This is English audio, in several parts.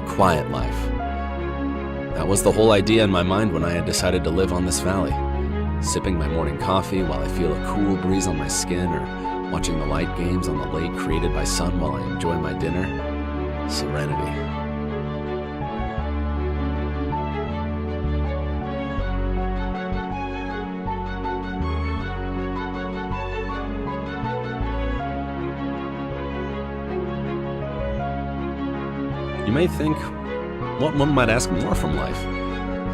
Quiet life. That was the whole idea in my mind when I had decided to live on this valley. Sipping my morning coffee while I feel a cool breeze on my skin, or watching the light games on the lake created by sun while I enjoy my dinner. Serenity. You may think, what one might ask more from life?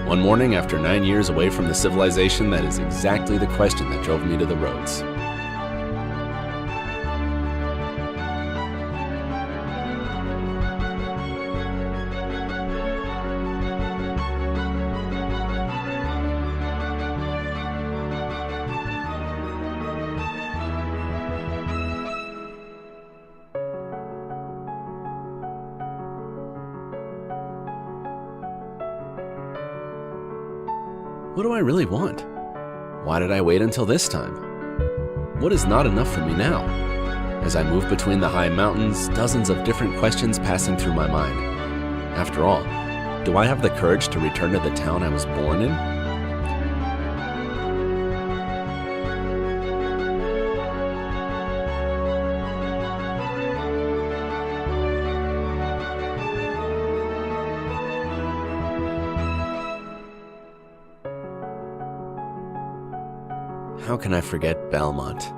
One morning, after 9 years away from the civilization, that is exactly the question that drove me to the roads. What do I really want? Why did I wait until this time? What is not enough for me now? As I move between the high mountains, dozens of different questions passing through my mind. After all, do I have the courage to return to the town I was born in? How can I forget Belmont,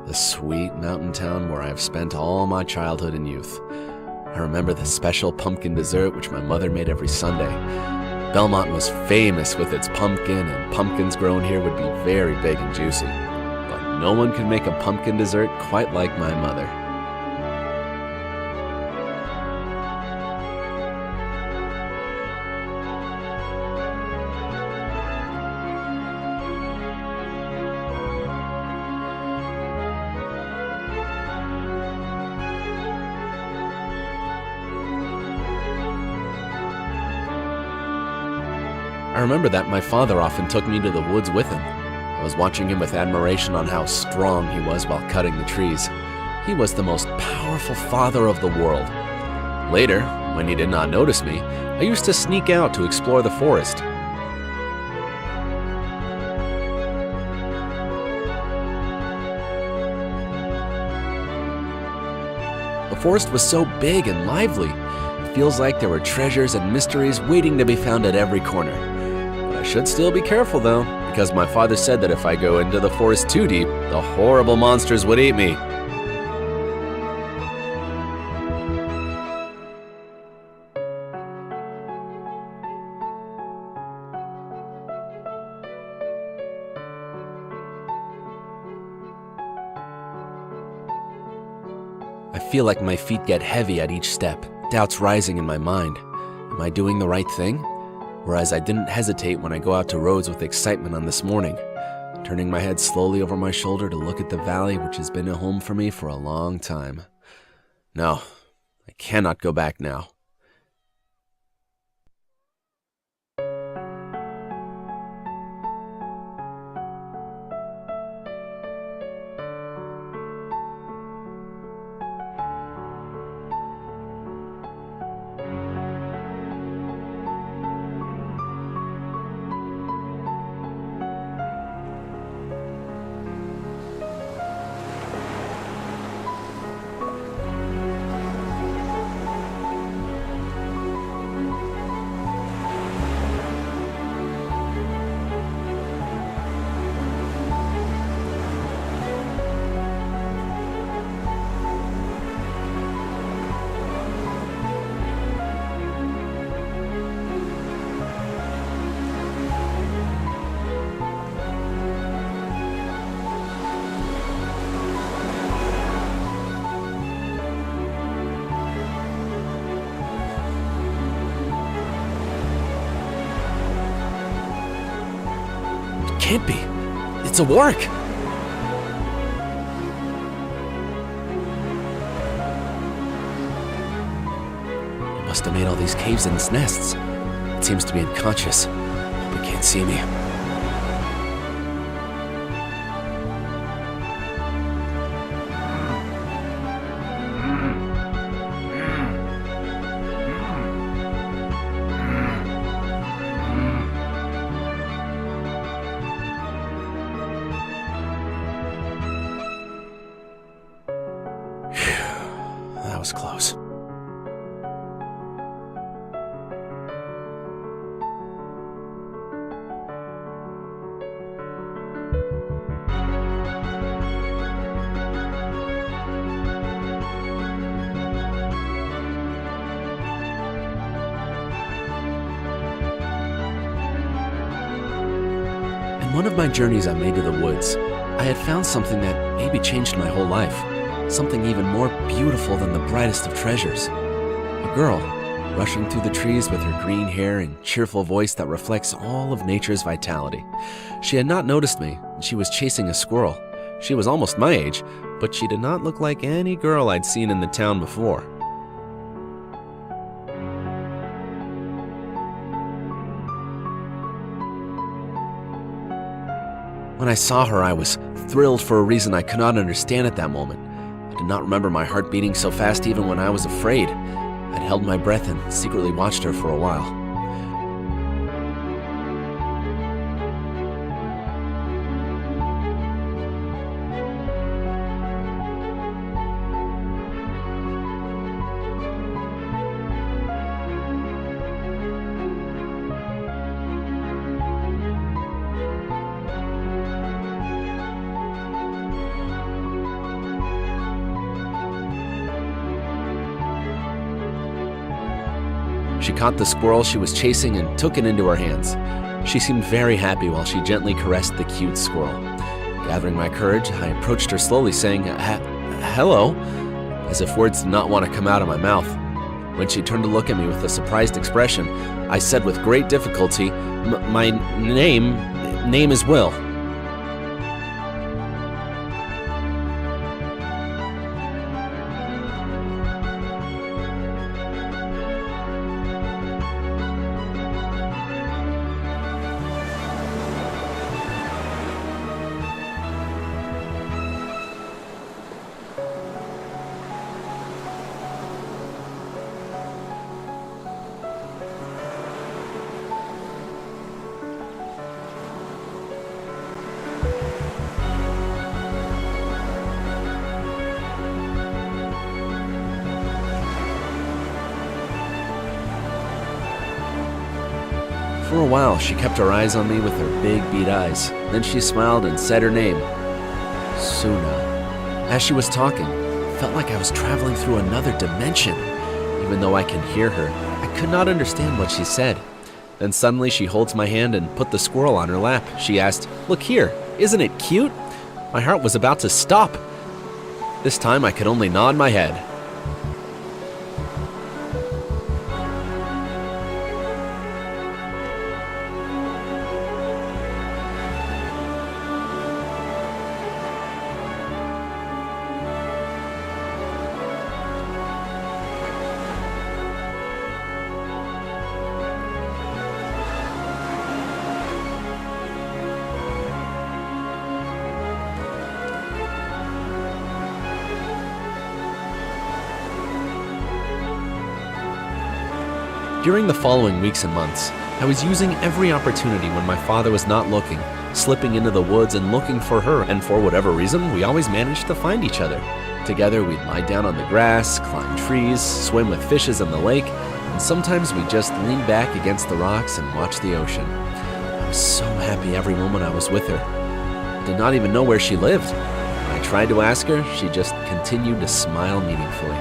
the sweet mountain town where I've spent all my childhood and youth? I remember the special pumpkin dessert which my mother made every Sunday. Belmont was famous with its pumpkin, and pumpkins grown here would be very big and juicy. But no one could make a pumpkin dessert quite like my mother. I remember that my father often took me to the woods with him. I was watching him with admiration on how strong he was while cutting the trees. He was the most powerful father of the world. Later, when he did not notice me, I used to sneak out to explore the forest. The forest was so big and lively. It feels like there were treasures and mysteries waiting to be found at every corner. I should still be careful though, because my father said that if I go into the forest too deep, the horrible monsters would eat me. I feel like my feet get heavy at each step, doubts rising in my mind. Am I doing the right thing? Whereas I didn't hesitate when I go out to roads with excitement on this morning, turning my head slowly over my shoulder to look at the valley which has been a home for me for a long time. No, I cannot go back now. can't be. It's a warg. It must have made all these caves in its nests. It seems to be unconscious. Hope it can't see me. That was close. In one of my journeys I made to the woods, I had found something that maybe changed my whole life. Something even more beautiful than the brightest of treasures. A girl, rushing through the trees with her green hair and cheerful voice that reflects all of nature's vitality. She had not noticed me, and she was chasing a squirrel. She was almost my age, but she did not look like any girl I'd seen in the town before. When I saw her, I was thrilled for a reason I could not understand at that moment. I did not remember my heart beating so fast even when I was afraid. I'd held my breath and secretly watched her for a while. She caught the squirrel she was chasing and took it into her hands. She seemed very happy while she gently caressed the cute squirrel. Gathering my courage, I approached her slowly, saying, "Hello," as if words did not want to come out of my mouth. When she turned to look at me with a surprised expression, I said with great difficulty, "My name is Will." For a while, she kept her eyes on me with her big bead eyes. Then she smiled and said her name, Suna. As she was talking, it felt like I was traveling through another dimension. Even though I can hear her, I could not understand what she said. Then suddenly she holds my hand and put the squirrel on her lap. She asked, "Look here, isn't it cute?" My heart was about to stop. This time I could only nod my head. During the following weeks and months, I was using every opportunity when my father was not looking, slipping into the woods and looking for her, and for whatever reason, we always managed to find each other. Together, we'd lie down on the grass, climb trees, swim with fishes in the lake, and sometimes we'd just lean back against the rocks and watch the ocean. I was so happy every moment I was with her. I did not even know where she lived. When I tried to ask her, she just continued to smile meaningfully.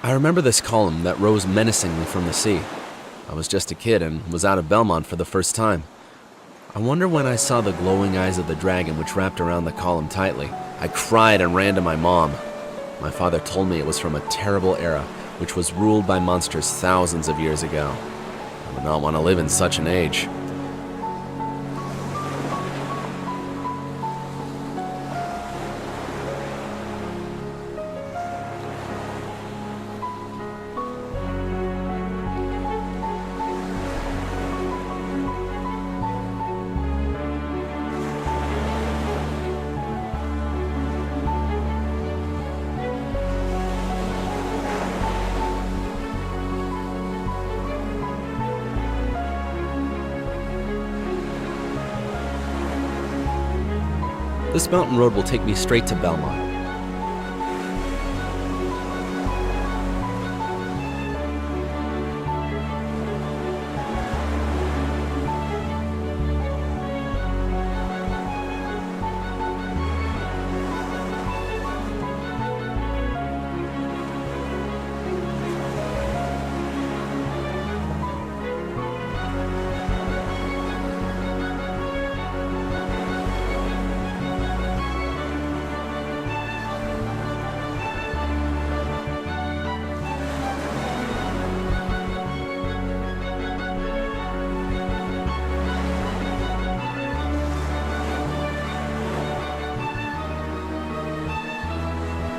I remember this column that rose menacingly from the sea. I was just a kid and was out of Belmont for the first time. I wonder when I saw the glowing eyes of the dragon which wrapped around the column tightly. I cried and ran to my mom. My father told me it was from a terrible era which was ruled by monsters thousands of years ago. I would not want to live in such an age. This mountain road will take me straight to Belmont.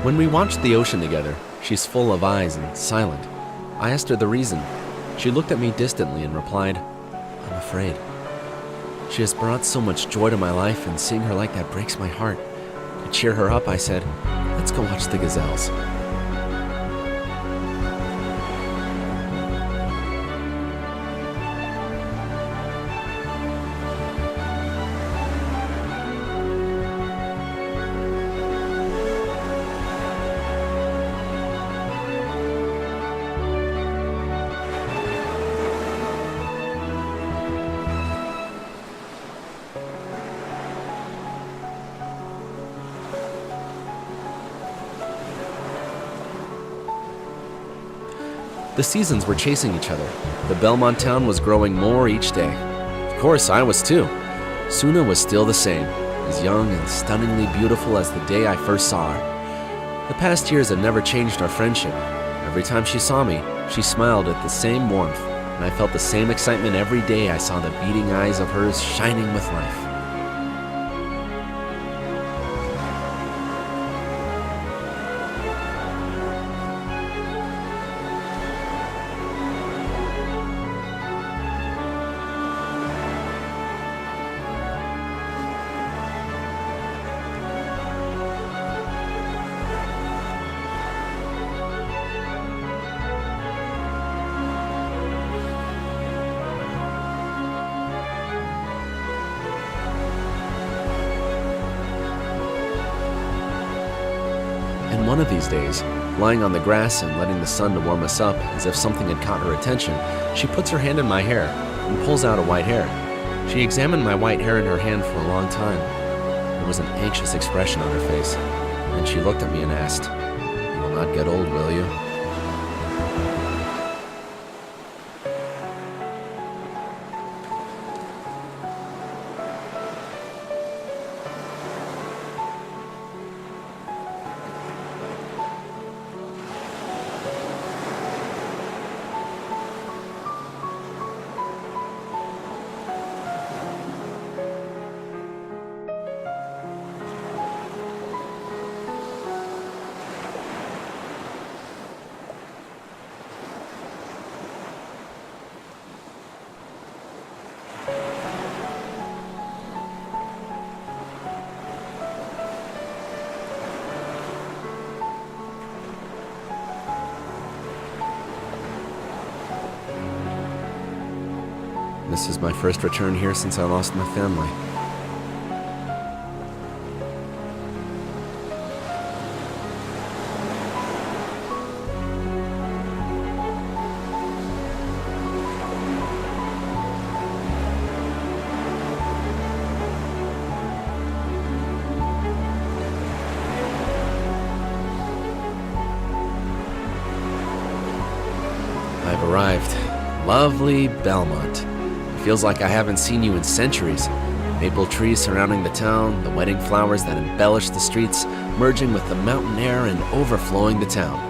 When we watched the ocean together, she's full of eyes and silent. I asked her the reason. She looked at me distantly and replied, "I'm afraid." She has brought so much joy to my life, and seeing her like that breaks my heart. To cheer her up, I said, "Let's go watch the gazelles." The seasons were chasing each other. The Belmont town was growing more each day. Of course, I was too. Suna was still the same, as young and stunningly beautiful as the day I first saw her. The past years had never changed our friendship. Every time she saw me, she smiled with the same warmth, and I felt the same excitement every day I saw the beating eyes of hers shining with life. And one of these days, lying on the grass and letting the sun to warm us up as if something had caught her attention, she puts her hand in my hair and pulls out a white hair. She examined my white hair in her hand for a long time. There was an anxious expression on her face, and she looked at me and asked, "You will not get old, will you?" This is my first return here since I lost my family. Lovely Belmont. It feels like I haven't seen you in centuries. Maple trees surrounding the town, the wedding flowers that embellish the streets, merging with the mountain air and overflowing the town.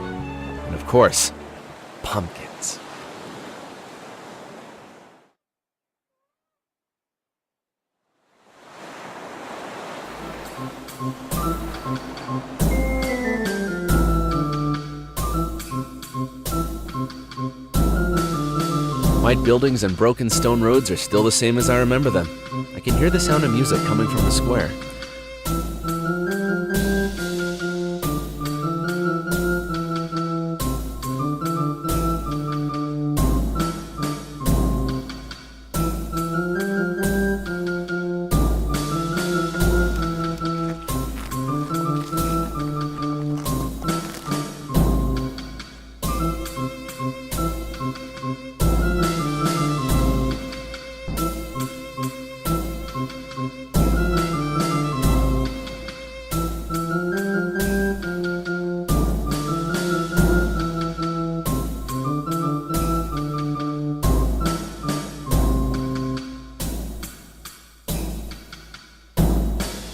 And of course, pumpkins. White buildings and broken stone roads are still the same as I remember them. I can hear the sound of music coming from the square.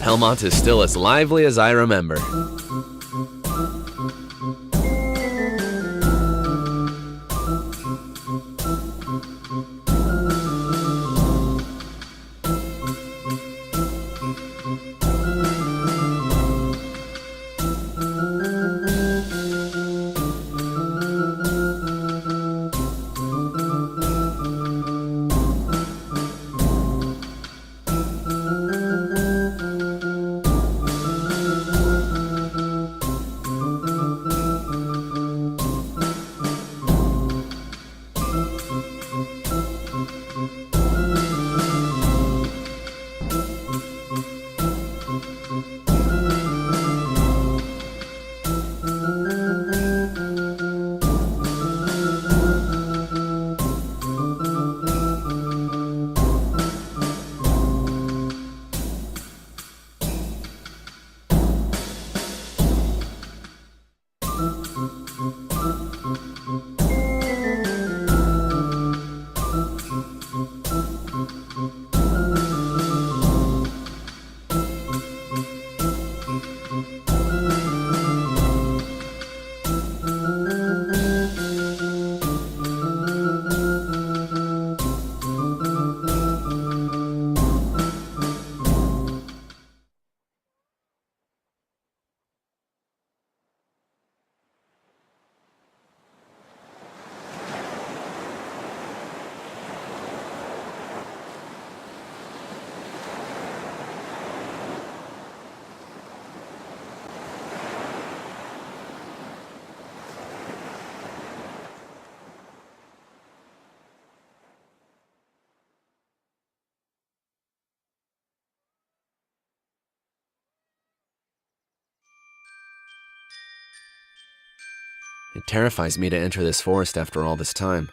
Belmont is still as lively as I remember. It terrifies me to enter this forest after all this time.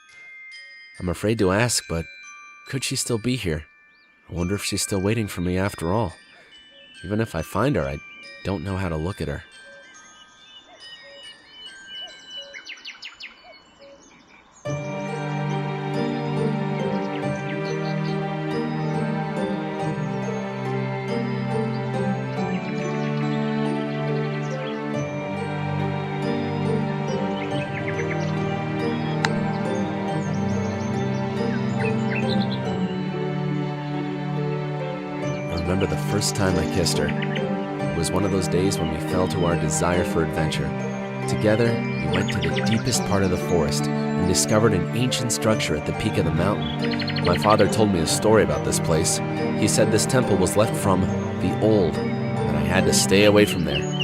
I'm afraid to ask, but could she still be here? I wonder if she's still waiting for me after all. Even if I find her, I don't know how to look at her. I remember the first time I kissed her. It was one of those days when we fell to our desire for adventure. Together, we went to the deepest part of the forest and discovered an ancient structure at the peak of the mountain. My father told me a story about this place. He said this temple was left from the old, and I had to stay away from there.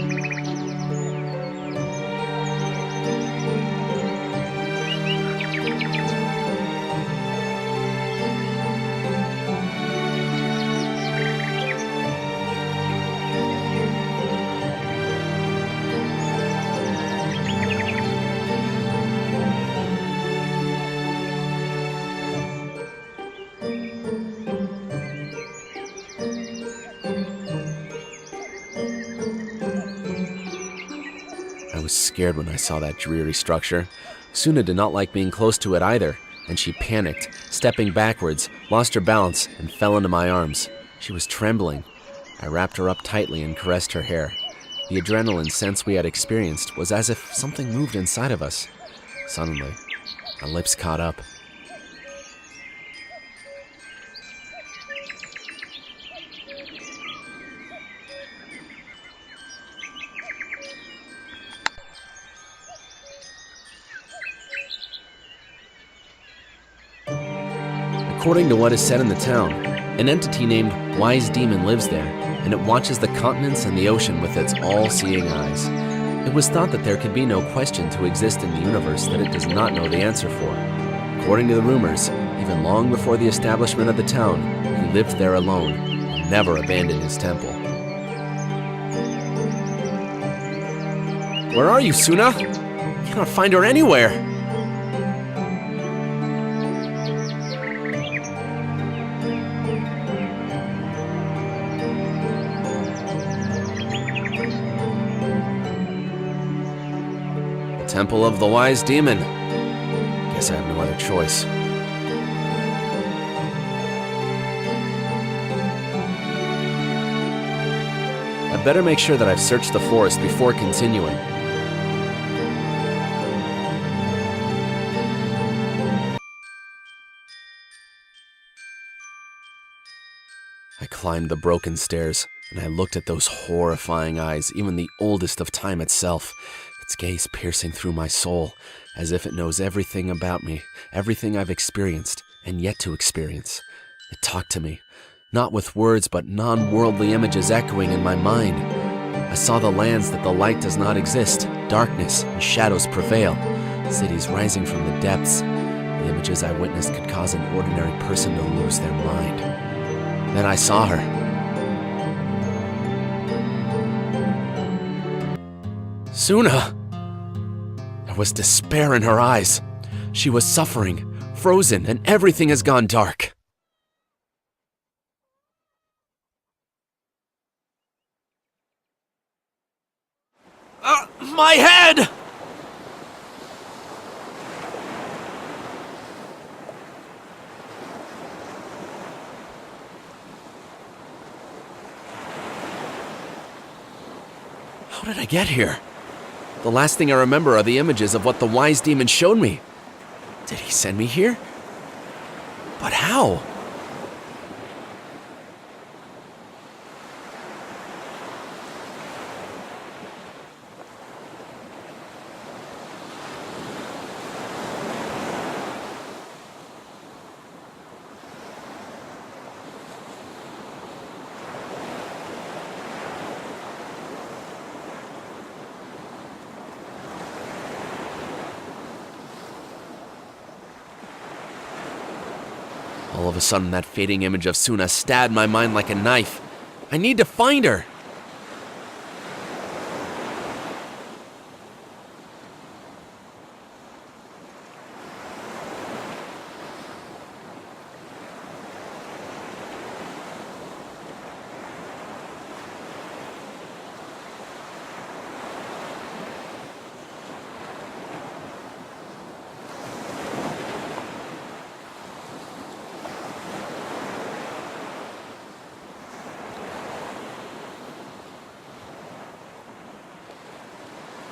I was scared when I saw that dreary structure. Suna did not like being close to it either. and she panicked, stepping backwards, lost her balance, and fell into my arms. She was trembling. I wrapped her up tightly and caressed her hair. The adrenaline sense we had experienced was as if something moved inside of us. Suddenly, our lips caught up. According to what is said in the town, an entity named Wise Demon lives there, and it watches the continents and the ocean with its all-seeing eyes. It was thought that there could be no question to exist in the universe that it does not know the answer for. According to the rumors, even long before the establishment of the town, he lived there alone and never abandoned his temple. Where are you, Suna? I cannot find her anywhere. Temple of the Wise Demon. Guess I have no other choice. I'd better make sure that I've searched the forest before continuing. I climbed the broken stairs, and I looked at those horrifying eyes, even the oldest of time itself. Its gaze piercing through my soul, as if it knows everything about me, everything I've experienced, and yet to experience. It talked to me, not with words, but non-worldly images echoing in my mind. I saw the lands that the light does not exist, darkness and shadows prevail, cities rising from the depths. The images I witnessed could cause an ordinary person to lose their mind. Then I saw her. Suna! There was despair in her eyes. She was suffering, frozen, and everything has gone dark. My head! How did I get here? The last thing I remember are the images of what the Wise Demon showed me. Did he send me here? But how? All of a sudden, that fading image of Suna stabbed my mind like a knife. I need to find her!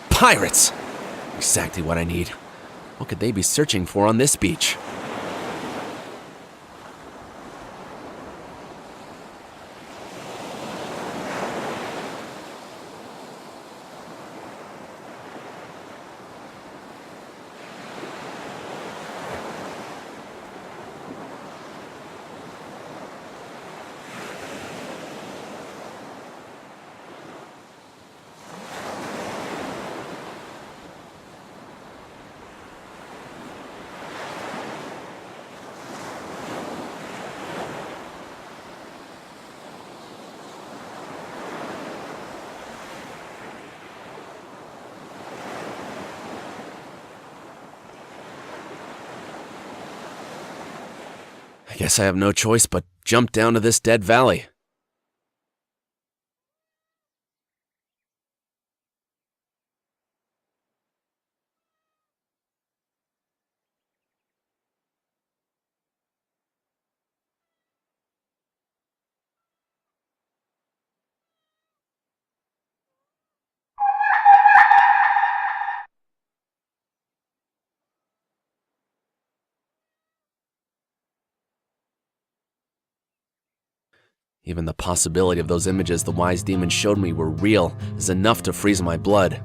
Pirates! Exactly what I need. What could they be searching for on this beach? I guess I have no choice but jump down to this dead valley. Even the possibility of those images the wise demon showed me were real is enough to freeze my blood.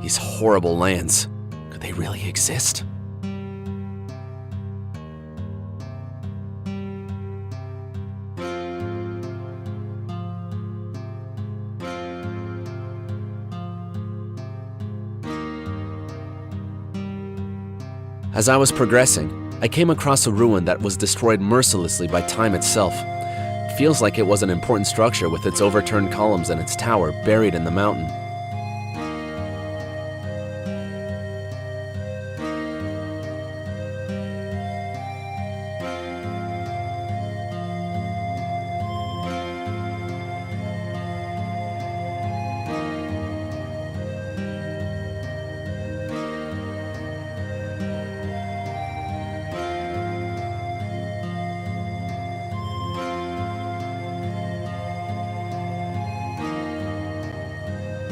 These horrible lands, could they really exist? As I was progressing, I came across a ruin that was destroyed mercilessly by time itself. It feels like it was an important structure with its overturned columns and its tower buried in the mountain.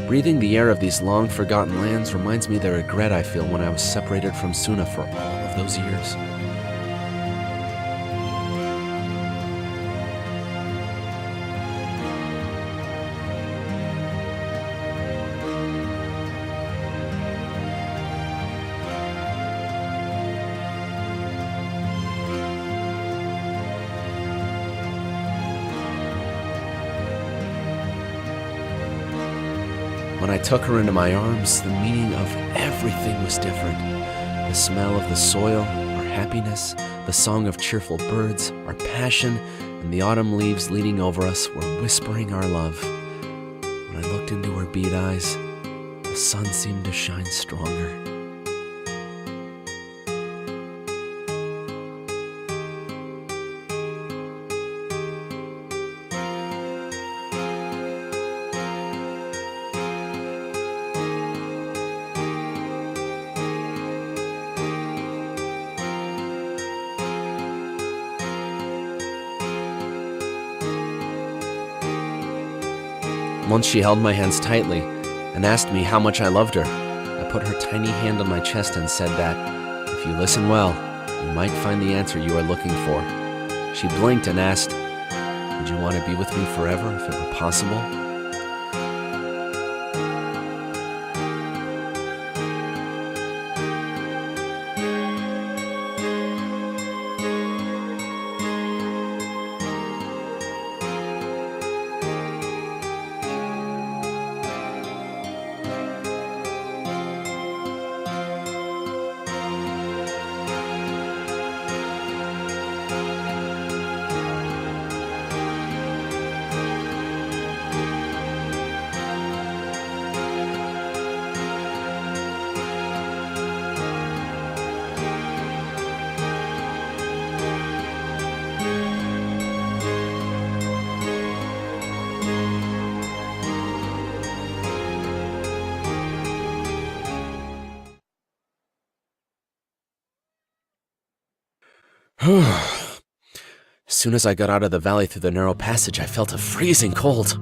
Breathing the air of these long-forgotten lands reminds me of the regret I feel when I was separated from Suna for all of those years. When I took her into my arms, the meaning of everything was different. The smell of the soil, our happiness, the song of cheerful birds, our passion, and the autumn leaves leaning over us were whispering our love. When I looked into her bead eyes, the sun seemed to shine stronger. Once she held my hands tightly and asked me how much I loved her. I put her tiny hand on my chest and said that, if you listen well, you might find the answer you are looking for. She blinked and asked, would you want to be with me forever if it were possible? As soon as I got out of the valley through the narrow passage, I felt a freezing cold.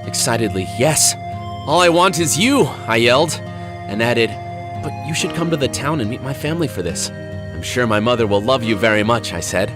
Excitedly, yes, all I want is you, I yelled, and added, but you should come to the town and meet my family for this. I'm sure my mother will love you very much, I said.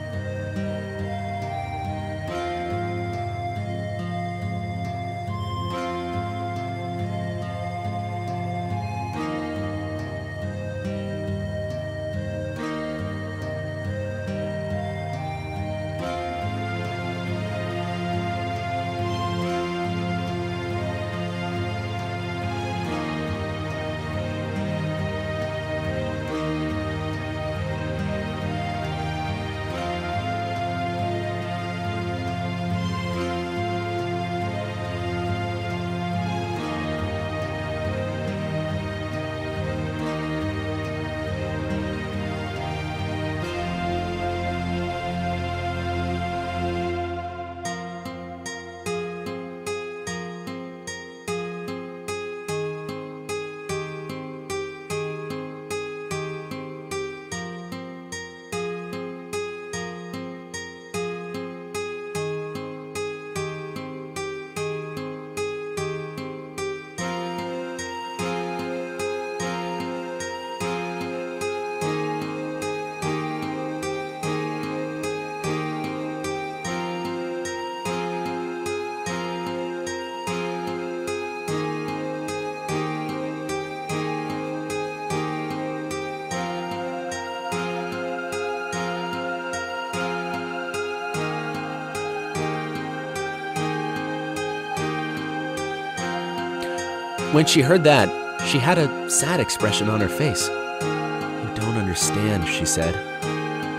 When she heard that, she had a sad expression on her face. "You don't understand," she said.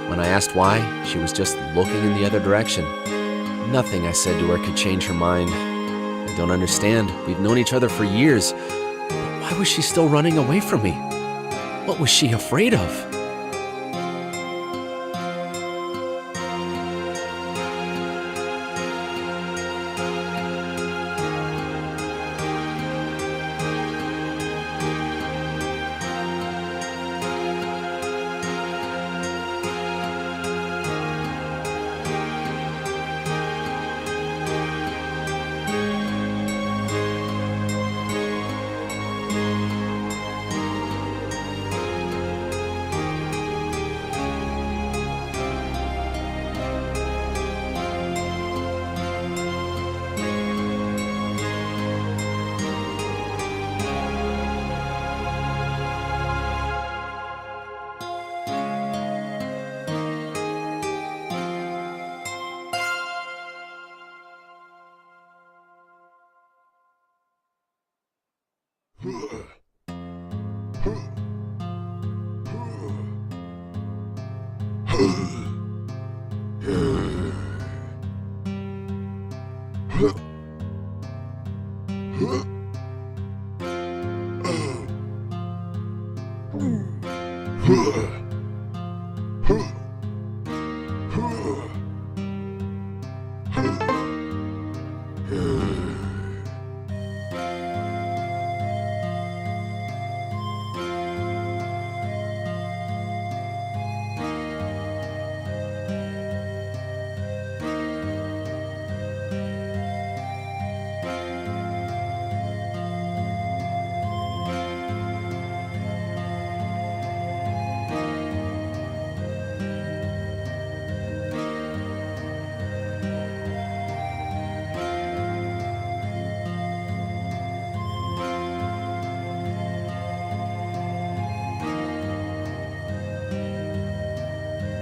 When I asked why, she was just looking in the other direction. Nothing I said to her could change her mind. "I don't understand. We've known each other for years. But why was she still running away from me? What was she afraid of?"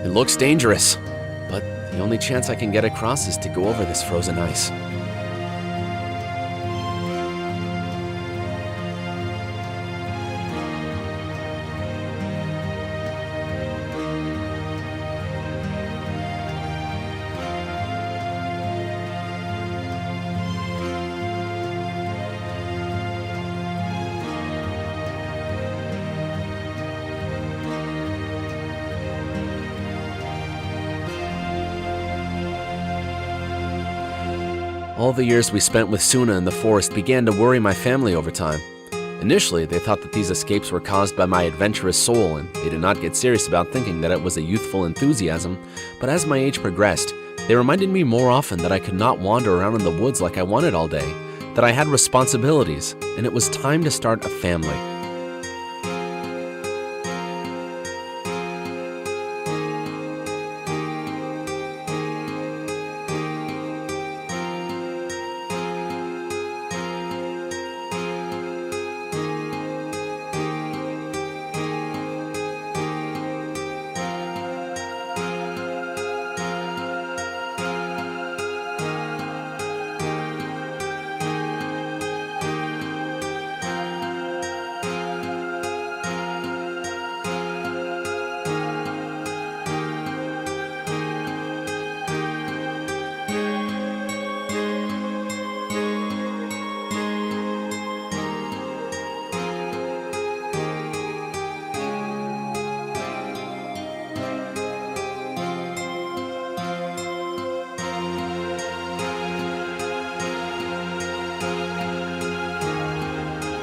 "It looks dangerous, but the only chance I can get across is to go over this frozen ice." All the years we spent with Suna in the forest began to worry my family over time. Initially, they thought that these escapes were caused by my adventurous soul, and they did not get serious about thinking that it was a youthful enthusiasm. But as my age progressed, they reminded me more often that I could not wander around in the woods like I wanted all day, that I had responsibilities, and it was time to start a family.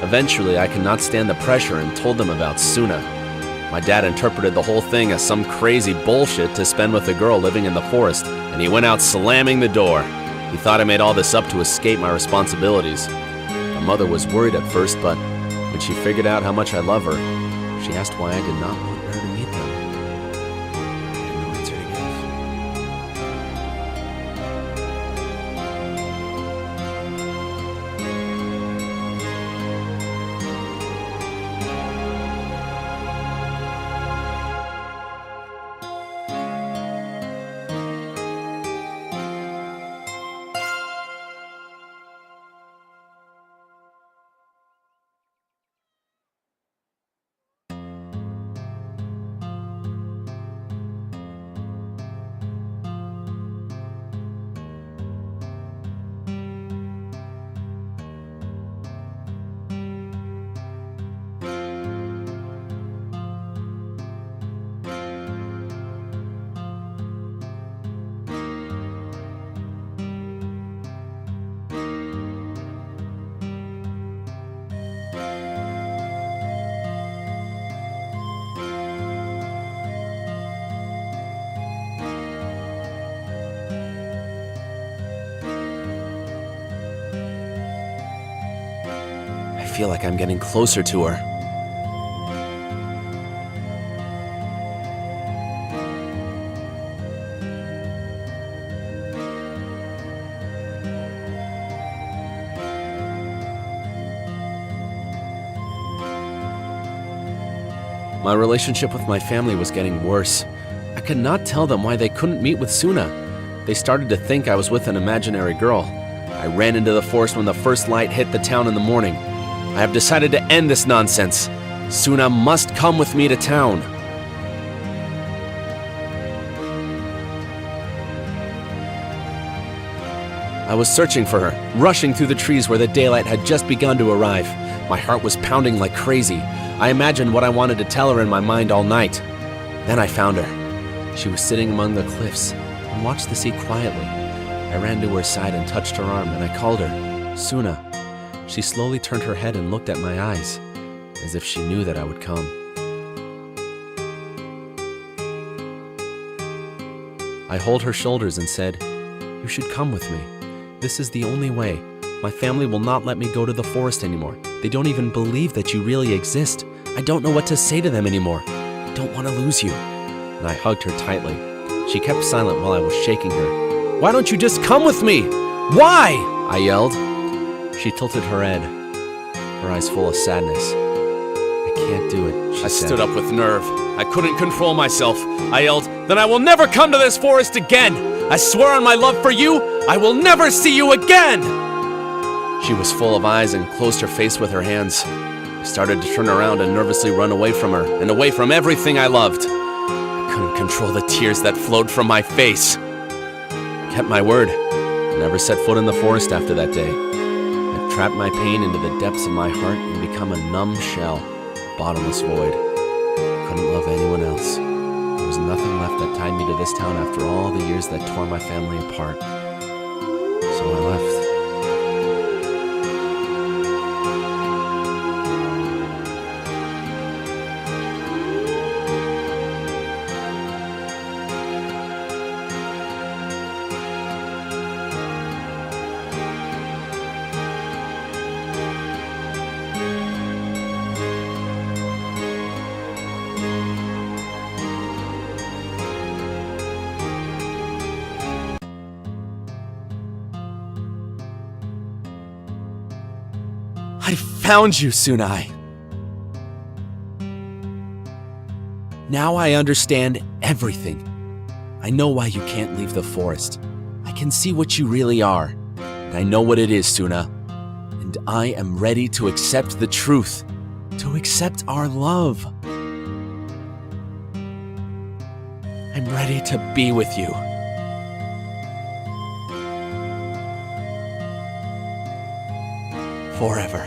Eventually, I could not stand the pressure and told them about Suna. My dad interpreted the whole thing as some crazy bullshit to spend with a girl living in the forest, and he went out slamming the door. He thought I made all this up to escape my responsibilities. My mother was worried at first, but when she figured out how much I love her, she asked why I did not want her to meet them. I had no answer to feel like I'm getting closer to her. My relationship with my family was getting worse. I could not tell them why they couldn't meet with Suna. They started to think I was with an imaginary girl. I ran into the forest when the first light hit the town in the morning. I have decided to end this nonsense. Suna must come with me to town. I was searching for her, rushing through the trees where the daylight had just begun to arrive. My heart was pounding like crazy. I imagined what I wanted to tell her in my mind all night. Then I found her. She was sitting among the cliffs and watched the sea quietly. I ran to her side and touched her arm, and I called her, Suna. She slowly turned her head and looked at my eyes, as if she knew that I would come. I held her shoulders and said, "You should come with me. This is the only way. My family will not let me go to the forest anymore. They don't even believe that you really exist. I don't know what to say to them anymore. I don't want to lose you." And I hugged her tightly. She kept silent while I was shaking her. "Why don't you just come with me? Why?" I yelled. She tilted her head, her eyes full of sadness. "I can't do it," she said. I stood up with nerve. I couldn't control myself. I yelled, "Then I will never come to this forest again! I swear on my love for you, I will never see you again!" She was full of eyes and closed her face with her hands. I started to turn around and nervously run away from her and away from everything I loved. I couldn't control the tears that flowed from my face. I kept my word. I never set foot in the forest after that day. I trapped my pain into the depths of my heart and become a numb shell, a bottomless void. I couldn't love anyone else. There was nothing left that tied me to this town after all the years that tore my family apart. So I left. I found you, Sunai. Now I understand everything. I know why you can't leave the forest. I can see what you really are. And I know what it is, Suna. And I am ready to accept the truth. To accept our love. I'm ready to be with you. Forever.